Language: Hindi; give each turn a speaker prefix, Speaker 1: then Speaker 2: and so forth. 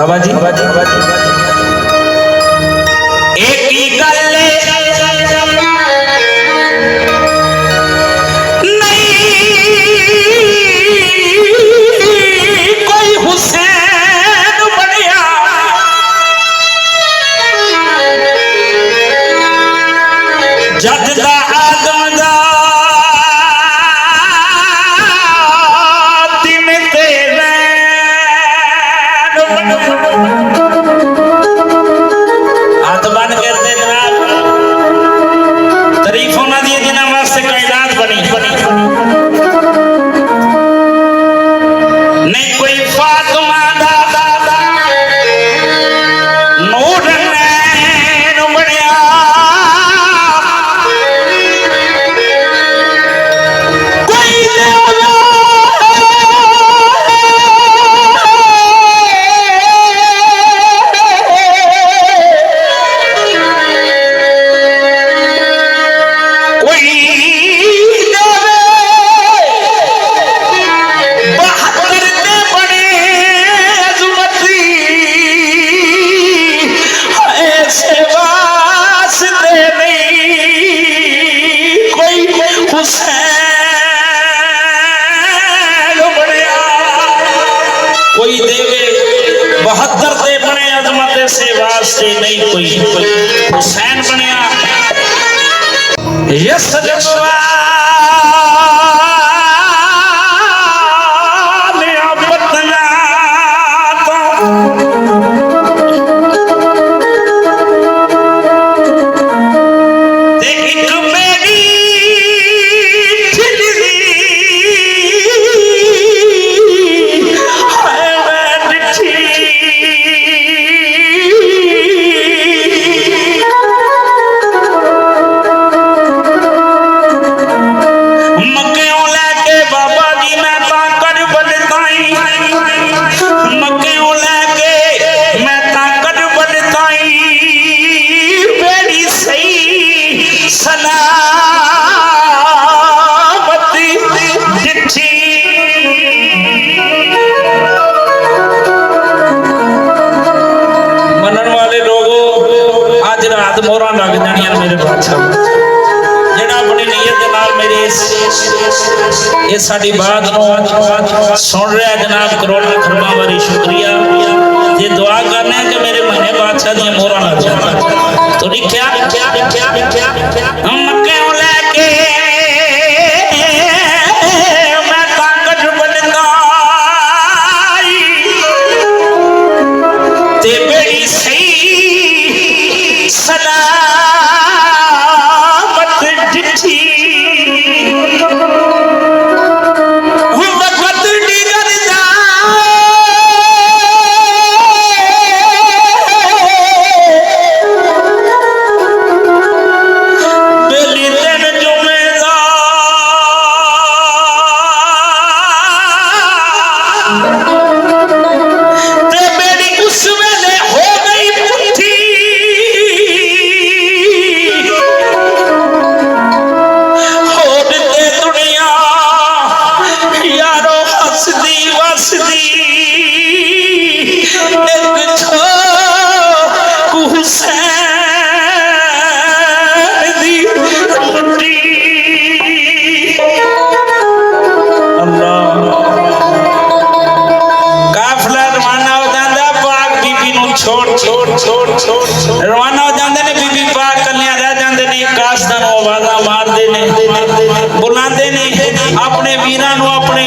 Speaker 1: बाबा जी एक ही गल कोई देवे 72 दे बने अजमत से वास्ते नहीं कोई हुसैन बनया यस मोहरा लग जानिया मेरे बादशाह जेड़ा अपनी नीयत दे नाल मेरे इस साडी बात नु सुन रहा है जनाब करोड़ों खरबा बारी शुक्रिया जे दुआ करने कि मेरे महीने बादशाह दी मोहरा लग जाए तो लिखया हम मक्के लेके मैं ताकत बनदा ते बड़ी सही सलामत डिठी वक्त डिगर जा बेली दिन जुमेदा ते मेरी उस वेले हो गई पुठी रवाना हो जाते ने बीबी पाक कन्या रह जाते ने काशदान आवाज़ मारते ने बुलाते ने अपने वीरां नूं अपने